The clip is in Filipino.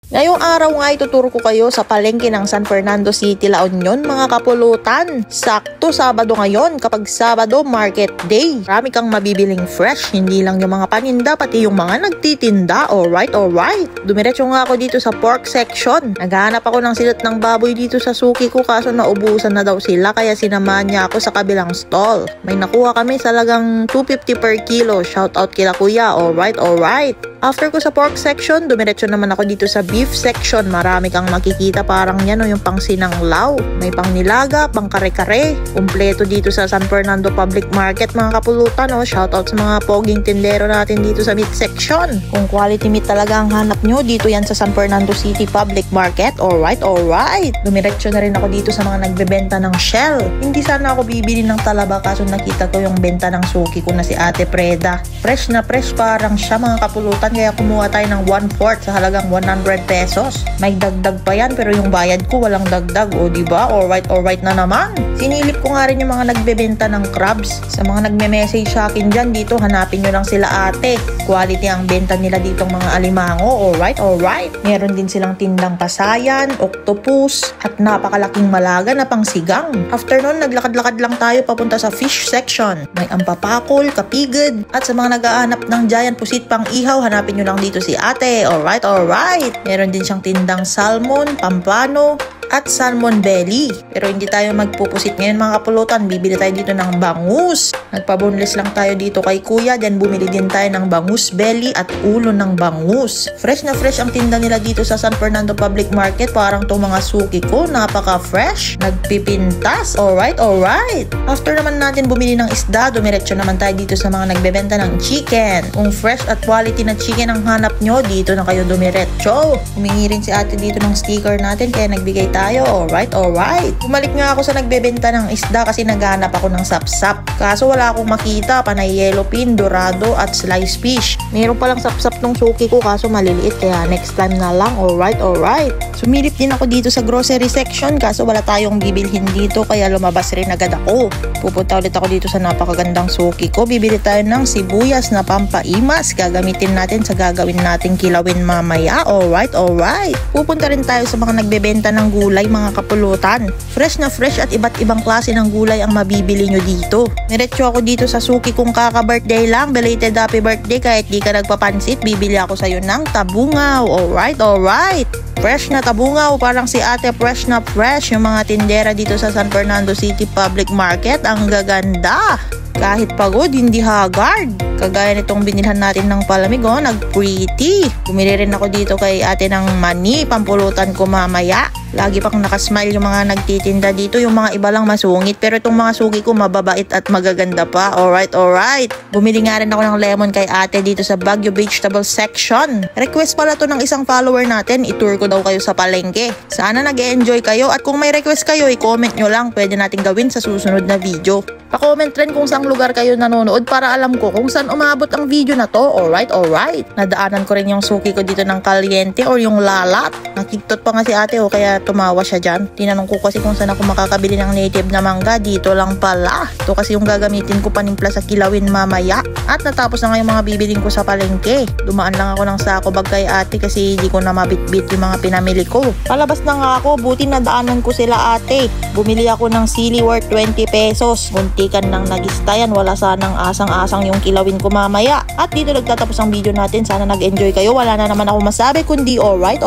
Ngayong araw nga ituturo ko kayo sa palengke ng San Fernando City, La Union mga kapulutan. Sakto Sabado ngayon kapag Sabado Market Day. Marami kang mabibiling fresh, hindi lang yung mga paninda pati yung mga nagtitinda. Alright. Dumiretso nga ako dito sa pork section. Naghahanap ako ng silat ng baboy dito sa suki ko kaso naubusan na daw sila kaya sinamahan niya ako sa kabilang stall. May nakuha kami sa lagang 250 per kilo. Shout out kila kuya. Alright. After ko sa pork section, dumiretso naman ako dito sa beef section. Marami kang makikita parang yan o yung pang sinanglaw. May pang nilaga, pang kare-kare. Kumpleto dito sa San Fernando Public Market mga kapulutan o. Shoutout sa mga poging tindero natin dito sa meat section. Kung quality meat talaga ang hanap nyo, dito yan sa San Fernando City Public Market. Alright. Dumiretso na rin ako dito sa mga nagbebenta ng shell. Hindi sana ako bibili ng talaba kaso nakita ko yung benta ng suki ko na si Ate Preda. Fresh na fresh parang siya mga kapulutan. Kaya kumuha tayo ng 1/4 sa halagang 100 pesos. May dagdag pa yan pero yung bayad ko walang dagdag. O diba? Alright na naman. Sinilip ko nga rin yung mga nagbebenta ng crabs. Sa mga nagme-message sa akin dyan dito, hanapin nyo lang sila ate. Quality ang benta nila ditong mga alimango. Alright. Meron din silang tindang pasayan, octopus, at napakalaking malaga na pangsigang. After nun, naglakad-lakad lang tayo papunta sa fish section. May ampapakol, kapigad, at sa mga nag-aanap ng giant pusit pang ihaw, hanapin nyo lang dito si ate. Alright. Meron din siyang tindang salmon, pampano, at salmon belly. Pero hindi tayo magpupusit ngayon mga kapulutan. Bibili tayo dito ng bangus. Nagpaboneless lang tayo dito kay kuya. Then bumili din tayo ng bangus belly at ulo ng bangus. Fresh na fresh ang tinda nila dito sa San Fernando Public Market. Parang itong mga suki ko. Napaka-fresh. Nagpipintas. Alright. After naman natin bumili ng isda, dumiretso naman tayo dito sa mga nagbebenta ng chicken. Kung fresh at quality na chicken ang hanap nyo, dito na kayo dumiretso. Humingi rin si ate dito ng sticker natin kaya nagbigay tayo. Alright. Bumalik nga ako sa nagbebenta ng isda kasi naghanap ako ng sapsap. Kaso wala akong makita. Panay yellowfin, dorado at sliced fish. Meron palang sapsap nung suki ko kaso maliliit kaya next time na lang. Alright. Sumilip din ako dito sa grocery section kaso wala tayong bibilhin dito kaya lumabas rin agad ako. Pupunta ulit ako dito sa napakagandang suki ko. Bibili tayo ng sibuyas na pampaimas. Gagamitin natin sa gagawin nating kilawin mamaya. Alright. Pupunta rin tayo sa mga nagbebenta ng gulay mga kapulutan. Fresh na fresh at iba't ibang klase ng gulay ang mabibili nyo dito. Diretso ako dito sa suki kung kaka-birthday lang. Belated happy birthday kahit di ka nagpapansit. Bibili ako sa'yo ng tabungaw. Alright. Fresh na tabungaw. Parang si ate fresh na fresh. Yung mga tindera dito sa San Fernando City Public Market. Ang gaganda. Kahit pagod, hindi haggard. Kagaya nitong binilhan natin ng palamig, nag-pretty. Bumili rin ako dito kay ate ng mani, pampulutan ko mamaya. Lagi pang nakasmile yung mga nagtitinda dito. Yung mga iba lang masungit. Pero itong mga sugi ko mababait at magaganda pa. Alright. Bumili nga rin ako ng lemon kay ate dito sa Baguio Vegetable section. Request pala to ng isang follower natin. I-tour ko daw kayo sa palengke. Sana nag-e-enjoy kayo. At kung may request kayo, i-comment nyo lang. Pwede natin gawin sa susunod na video. Pa-comment rin kung saang lugar kayo nanonood para alam ko kung saan umabot ang video na to. Alright. Nadaanan ko rin yung suki ko dito ng Caliente or yung lalat. Nakiktot pa nga si ate kaya tumawa siya dyan. Tinanong ko kasi kung saan ako makakabili ng native na mangga. Dito lang pala. Ito kasi yung gagamitin ko panimpla sa kilawin mamaya. At natapos na nga yung mga bibiling ko sa palengke. Dumaan lang ako ng sako bag kay ate kasi hindi ko na mabitbit yung mga pinamili ko. Palabas na nga ako. Buti nadaanan ko sila ate. Bumili ako ng sili worth 20 pesos. Muntikan ng nagistayan. Wala sanang asang-asang yung kilawin ko mamaya. At dito nagtatapos ang video natin. Sana nag-enjoy kayo. Wala na naman ako masabi kundi alright.